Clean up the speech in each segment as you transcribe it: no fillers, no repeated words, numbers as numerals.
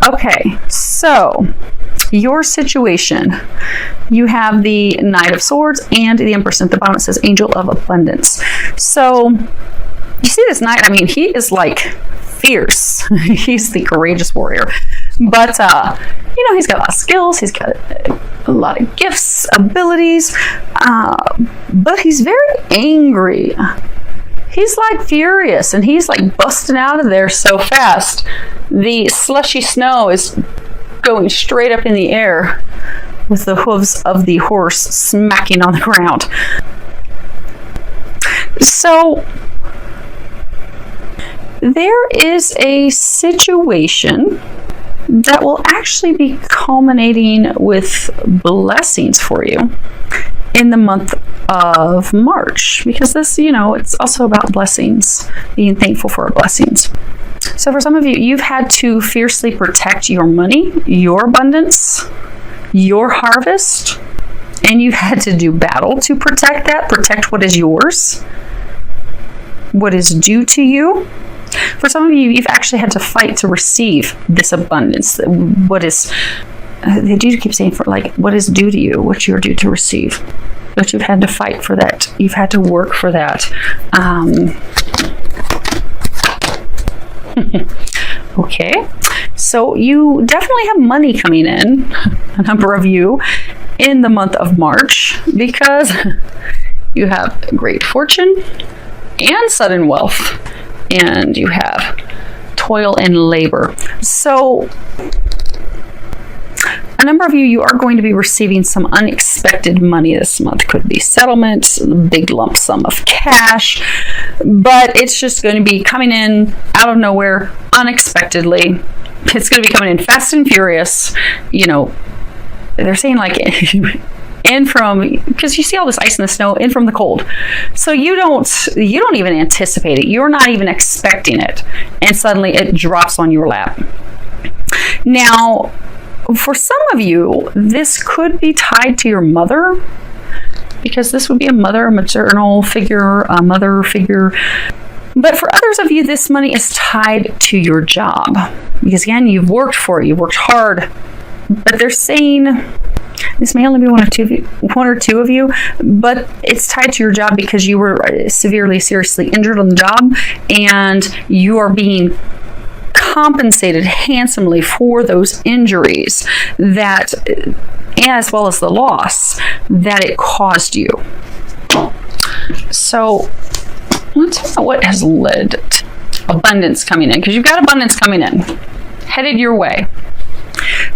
Okay, so your situation, you have the Knight of Swords and the Empress. At the bottom it says Angel of Abundance. So you see this knight, I mean, he is like fierce. He's the courageous warrior. But, he's got a lot of skills. He's got a lot of gifts, abilities. But he's very angry. He's like furious, and he's like busting out of there so fast. The slushy snow is going straight up in the air with the hooves of the horse smacking on the ground. So there is a situation that will actually be culminating with blessings for you in the month of March, because this, it's also about blessings, being thankful for our blessings. So for some of you, you've had to fiercely protect your money, your abundance, your harvest, and you've had to do battle to protect that, protect what is yours, what is due to you. For some of you, you've actually had to fight to receive this abundance. What is, they do keep saying, for like, what is due to you, what you're due to receive. But you've had to fight for that. You've had to work for that. Okay, so you definitely have money coming in, a number of you, in the month of March, because you have great fortune and sudden wealth, and you have toil and labor. So a number of you are going to be receiving some unexpected money this month. Could be settlement, a big lump sum of cash, but it's just going to be coming in out of nowhere, unexpectedly. It's going to be coming in fast and furious. They're saying like in from, because you see all this ice and the snow, in from the cold. So you don't even anticipate it. You're not even expecting it, and suddenly it drops on your lap. Now, for some of you, this could be tied to your mother, because this would be a maternal figure, a mother figure. But for others of you, this money is tied to your job, because again, you've worked for it, you've worked hard. But they're saying, this may only be one or two of you, but it's tied to your job because you were seriously injured on the job, and you are being compensated handsomely for those injuries, that, as well as the loss that it caused you. So let's talk about what has led to abundance coming in, because you've got abundance coming in, headed your way.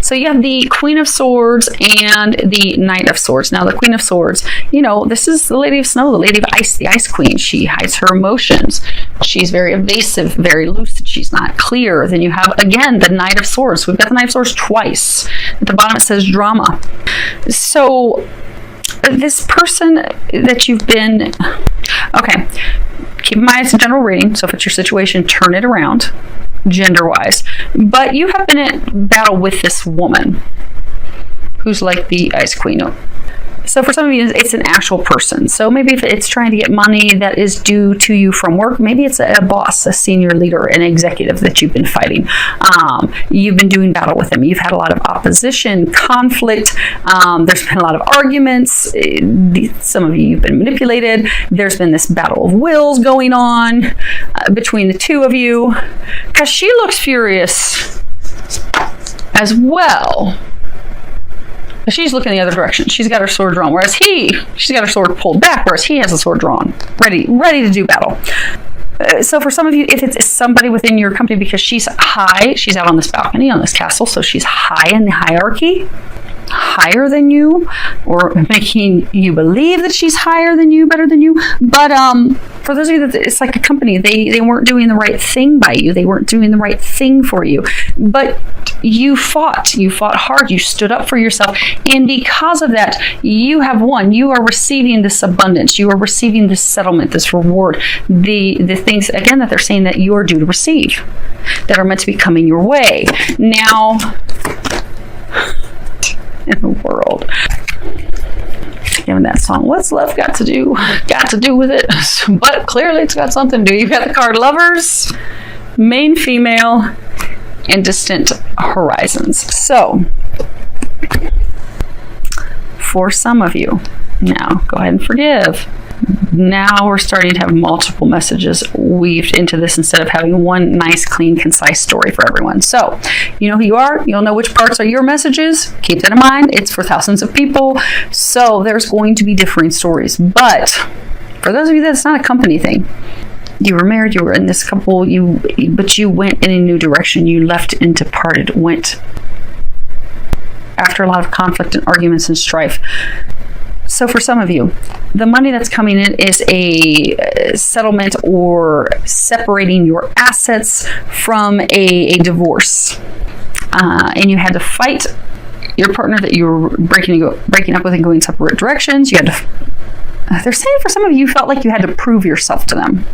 So you have the Queen of Swords and the Knight of Swords. Now, the Queen of Swords, this is the Lady of Snow, the Lady of Ice, the Ice Queen. She hides her emotions. She's very evasive, very lucid. She's not clear. Then you have, again, the Knight of Swords. We've got the Knight of Swords twice. At the bottom, it says drama. So this person that you've been, okay, keep in mind it's a general reading. So if it's your situation, turn it around, gender-wise. But you have been in battle with this woman who's like the Ice Queen. So for some of you, it's an actual person. So maybe if it's trying to get money that is due to you from work, maybe it's a boss, a senior leader, an executive that you've been fighting. You've been doing battle with them. You've had a lot of opposition, conflict. There's been a lot of arguments. Some of you, you've been manipulated. There's been this battle of wills going on between the two of you, because she looks furious as well. She's looking the other direction. She's got her sword drawn, whereas she's got her sword pulled back, whereas he has a sword drawn, ready to do battle. So for some of you, if it's somebody within your company, because she's high, she's out on this balcony, on this castle, so she's high in the hierarchy, higher than you, or making you believe that she's higher than you, better than you. But for those of you that it's like a company, they weren't doing the right thing by you. They weren't doing the right thing for you. But you fought hard, you stood up for yourself, and because of that, you have won. You are receiving this abundance, you are receiving this settlement, this reward, the things, again, that they're saying that you are due to receive, that are meant to be coming your way. Now, in the world, given that song, what's love got to do with it? But clearly it's got something to do. You've got the card Lovers, main female, and distant horizons. So, for some of you, now go ahead and forgive. Now we're starting to have multiple messages weaved into this instead of having one nice, clean, concise story for everyone. So, you know who you are. You'll know which parts are your messages. Keep that in mind. It's for thousands of people. So there's going to be differing stories. But for those of you that's not a company thing, you were married, you were in this couple, but you went in a new direction. You left and departed, went after a lot of conflict and arguments and strife. So for some of you, the money that's coming in is a settlement or separating your assets from a divorce. And you had to fight your partner that you were breaking up with and going separate directions. You had to, they're saying for some of you, you felt like you had to prove yourself to them.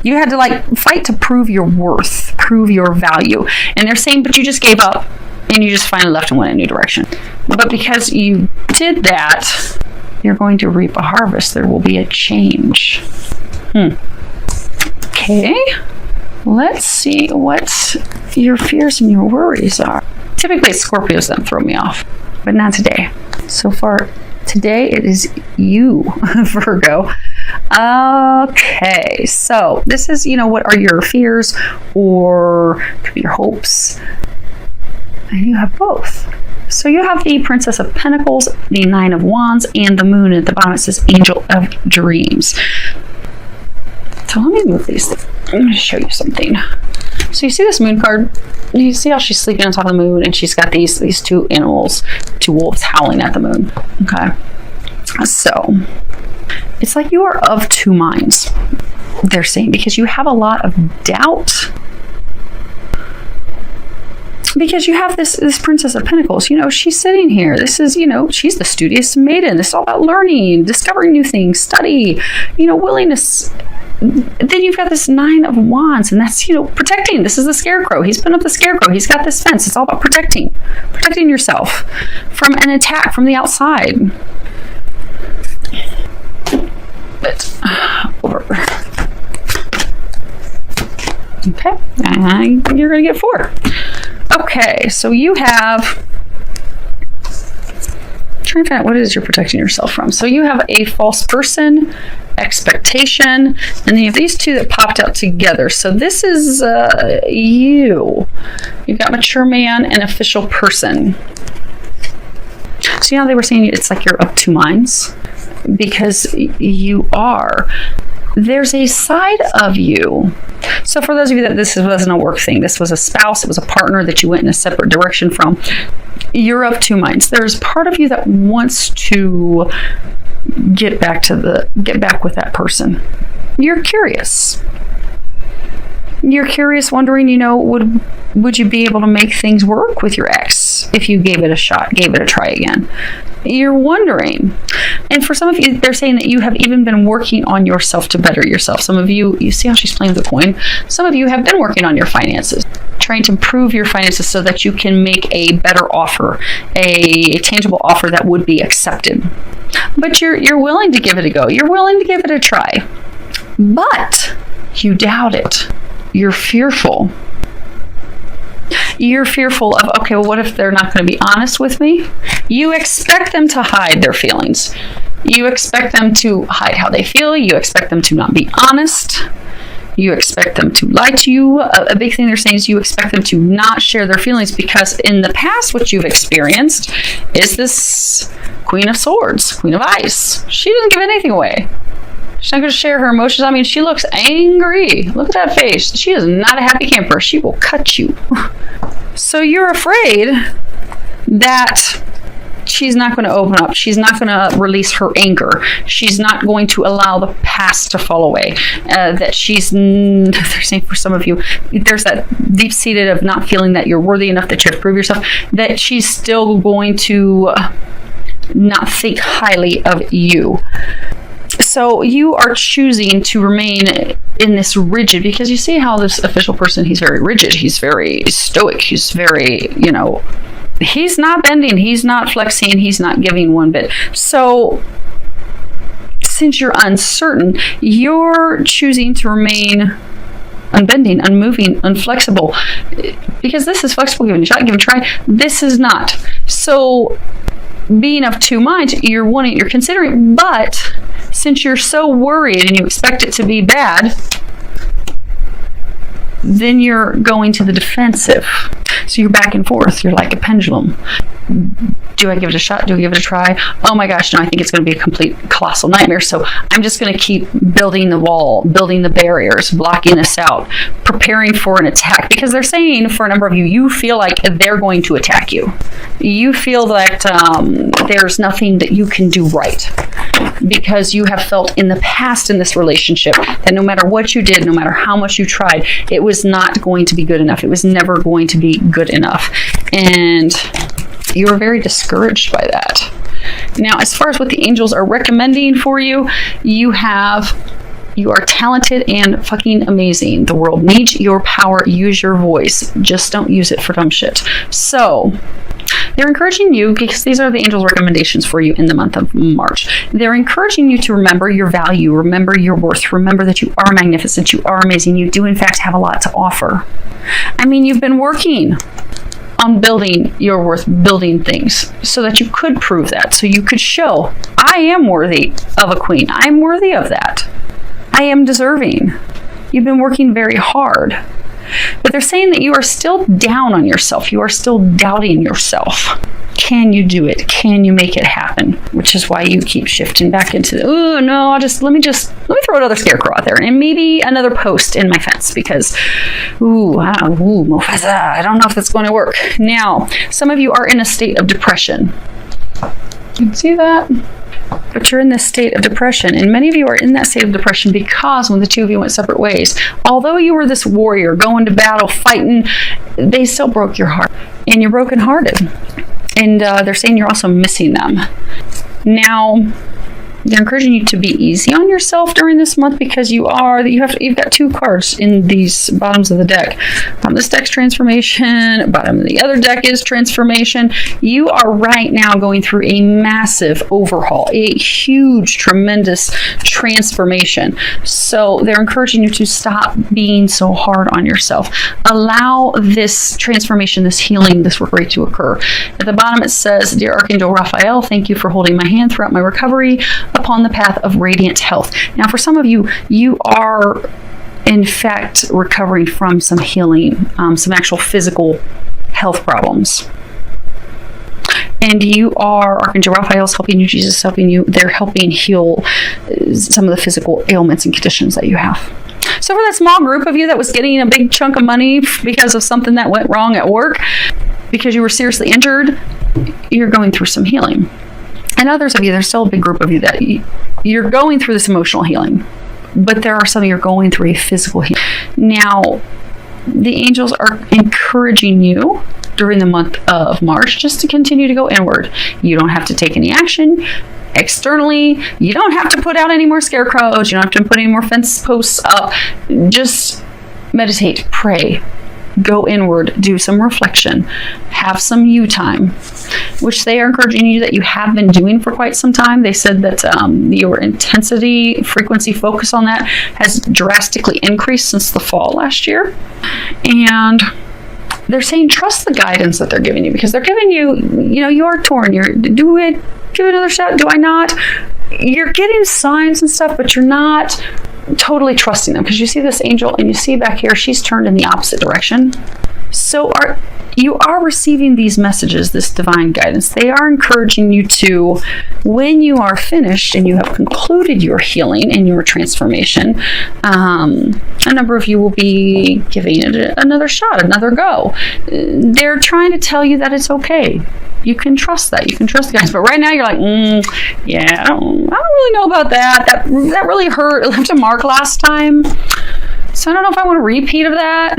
You had to fight to prove your worth, prove your value. And they're saying, but you just gave up and you just finally left and went in a new direction. But because you did that, you're going to reap a harvest. There will be a change. Okay. Let's see what your fears and your worries are. Typically, it's Scorpios that throw me off, but not today. So far, today it is you, Virgo. Okay. So this is, what are your fears or could be your hopes? And you have both. So you have the Princess of Pentacles, the Nine of Wands, and the Moon. At the bottom it says Angel of Dreams. So let me move these things. I'm going to show you something. So you see this Moon card? You see how she's sleeping on top of the moon, and she's got these two animals, two wolves howling at the moon. Okay. So it's like you are of two minds, they're saying, because you have a lot of doubt. Because you have this Princess of Pentacles, she's sitting here. This is, she's the studious maiden. This is all about learning, discovering new things, study, willingness. Then you've got this Nine of Wands, and that's, protecting. This is the Scarecrow. He's putting up the Scarecrow. He's got this fence. It's all about protecting yourself from an attack from the outside. But, over. Okay, you're going to get 4. Okay, so you have, trying to find out what it is you're protecting yourself from. So you have a false person, expectation, and then you have these two that popped out together. So this is you. You've got mature man and official person. So they were saying it's like you're of two minds because you are. There's a side of you. So for those of you that this wasn't a work thing, this was a spouse, it was a partner that you went in a separate direction from, you're of two minds. There's part of you that wants to get back with that person. You're curious. You're curious, wondering, would you be able to make things work with your ex if you gave it a shot, gave it a try again? You're wondering. And for some of you, they're saying that you have even been working on yourself to better yourself. Some of you see how she's playing with the coin. Some of you have been working on your finances, trying to improve your finances so that you can make a better offer, a tangible offer that would be accepted. But you're willing to give it a go. You're willing to give it a try. But you doubt it. You're fearful. You're fearful of, okay, well, what if they're not going to be honest with me? You expect them to hide their feelings. You expect them to hide how they feel. You expect them to not be honest. You expect them to lie to you. A big thing they're saying is you expect them to not share their feelings because in the past, what you've experienced is this Queen of Swords, Queen of Ice. She didn't give anything away. She's not going to share her emotions. I mean, she looks angry. Look at that face. She is not a happy camper. She will cut you. So you're afraid that she's not going to open up. She's not going to release her anger. She's not going to allow the past to fall away. That they're saying for some of you, there's that deep-seated of not feeling that you're worthy enough, that you have to prove yourself, that she's still going to not think highly of you. So you are choosing to remain in this rigid, because you see how this official person, he's very rigid, he's very stoic, he's very, he's not bending, he's not flexing, he's not giving one bit. So since you're uncertain, you're choosing to remain unbending, unmoving, unflexible. Because this is flexible, give it a shot, give it a try. This is not. So being of two minds, you're considering, but since you're so worried and you expect it to be bad, then you're going to the defensive. So you're back and forth. You're like a pendulum. Do I give it a shot? Do I give it a try? Oh my gosh, no, I think it's going to be a complete colossal nightmare. So I'm just going to keep building the wall, building the barriers, blocking this out, preparing for an attack. Because they're saying for a number of you, you feel like they're going to attack you. You feel that there's nothing that you can do right. Because you have felt in the past in this relationship that no matter what you did, no matter how much you tried, it was not going to be good enough. It was never going to be good enough. And you were very discouraged by that. Now, as far as what the angels are recommending for you, you are talented and fucking amazing. The world needs your power. Use your voice. Just don't use it for dumb shit. So they're encouraging you, because these are the angels' recommendations for you in the month of March. They're encouraging you to remember your value, remember your worth, remember that you are magnificent, you are amazing. You do, in fact, have a lot to offer. I mean, you've been working on building your worth, building things so that you could prove that, so you could show, I am worthy of a queen. I'm worthy of that. I am deserving. You've been working very hard. But they're saying that you are still down on yourself. You are still doubting yourself. Can you do it? Can you make it happen? Which is why you keep shifting back into, oh no, let me throw another scarecrow out there and maybe another post in my fence, because, Mufasa, I don't know if that's going to work. Now, some of you are in a state of depression. You can see that? But you're in this state of depression, and many of you are in that state of depression because when the two of you went separate ways, although you were this warrior going to battle, fighting, they still broke your heart, and you're brokenhearted. And they're saying you're also missing them. Now, they're encouraging you to be easy on yourself during this month, because you've got two cards in these bottoms of the deck. Bottom of this deck's transformation, bottom of the other deck is transformation. You are right now going through a massive overhaul, a huge, tremendous transformation. So they're encouraging you to stop being so hard on yourself. Allow this transformation, this healing, this recovery to occur. At the bottom it says, Dear Archangel Raphael, thank you for holding my hand throughout my recovery upon the path of radiant health. Now, for some of you, you are in fact recovering from some healing, some actual physical health problems. And you are, Archangel Raphael's helping you, Jesus is helping you. They're helping heal some of the physical ailments and conditions that you have. So for that small group of you that was getting a big chunk of money because of something that went wrong at work, because you were seriously injured, you're going through some healing. And others of you, there's still a big group of you that you're going through this emotional healing, but there are some of you going through a physical healing. Now, the angels are encouraging you during the month of March just to continue to go inward. You don't have to take any action externally. You don't have to put out any more scarecrows. You don't have to put any more fence posts up. Just meditate, pray, go inward, do some reflection, have some you time, which they are encouraging you that you have been doing for quite some time. They said that your intensity, frequency, focus on that has drastically increased since the fall last year. And they're saying trust the guidance that they're giving you, because they're giving you, you are torn. Do I give it another shot? Do I not? You're getting signs and stuff, but you're not totally trusting them, because you see this angel and you see back here, she's turned in the opposite direction. So you are receiving these messages, this divine guidance. They are encouraging you to, when you are finished and you have concluded your healing and your transformation, a number of you will be giving it another shot, another go. They're trying to tell you that it's okay. You can trust that. You can trust the guys. But right now you're like, I don't really know about that. That really hurt. It left a mark last time. So I don't know if I want a repeat of that.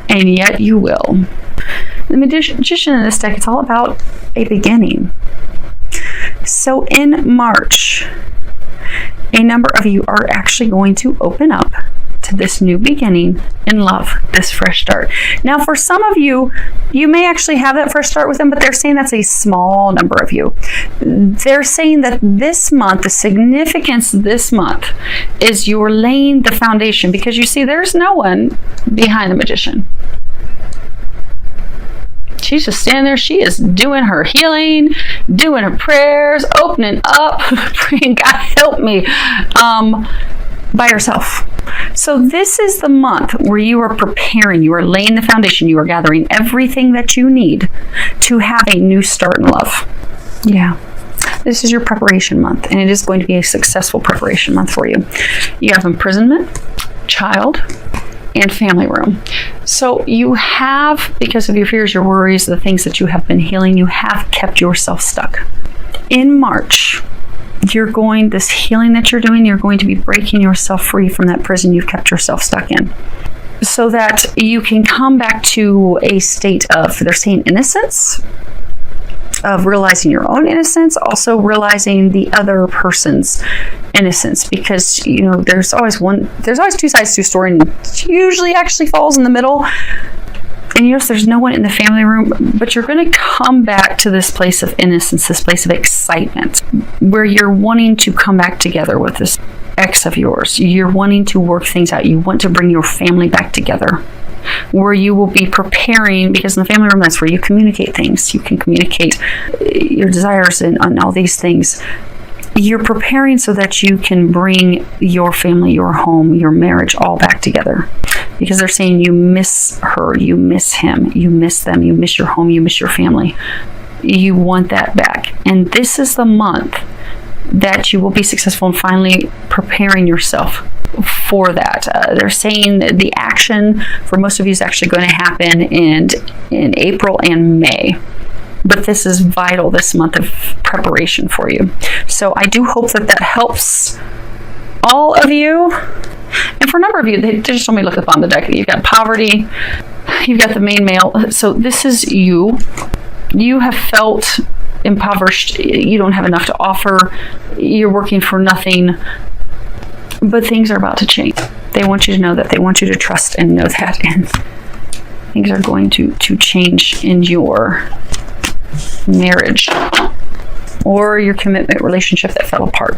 And yet you will. The magician in this deck, it's all about a beginning. So in March, a number of you are actually going to open up to this new beginning in love, this fresh start. Now, for some of you, you may actually have that fresh start with them, but they're saying that's a small number of you. They're saying that this month, the significance this month is you're laying the foundation, because you see, there's no one behind the magician. She's just standing there. She is doing her healing, doing her prayers, opening up, praying, God help me, by herself. So this is the month where you are preparing, you are laying the foundation, you are gathering everything that you need to have a new start in love. Yeah. This is your preparation month, and it is going to be a successful preparation month for you. You have imprisonment, child, and family room. So you have, because of your fears, your worries, the things that you have been healing, you have kept yourself stuck. In March, this healing that you're doing, you're going to be breaking yourself free from that prison you've kept yourself stuck in, so that you can come back to a state of, they're saying, innocence, of realizing your own innocence, also realizing the other person's innocence, because there's always two sides to a story, and it usually actually falls in the middle. And yes, there's no one in the family room, but you're going to come back to this place of innocence, this place of excitement, where you're wanting to come back together with this ex of yours. You're wanting to work things out. You want to bring your family back together, where you will be preparing, because in the family room, that's where you communicate things. You can communicate your desires and all these things. You're preparing so that you can bring your family, your home, your marriage all back together. Because they're saying you miss her, you miss him, you miss them, you miss your home, you miss your family. You want that back. And this is the month that you will be successful in finally preparing yourself for that. They're saying that the action for most of you is actually going to happen in April and May. But this is vital, this month of preparation for you. So I do hope that helps all of you. And for a number of you, they just told me look up on the deck. You've got poverty, you've got the main male. So this is you. You have felt impoverished. You don't have enough to offer. You're working for nothing. But things are about to change. They want you to know that. They want you to trust and know that. And things are going to change in your marriage or your commitment relationship that fell apart.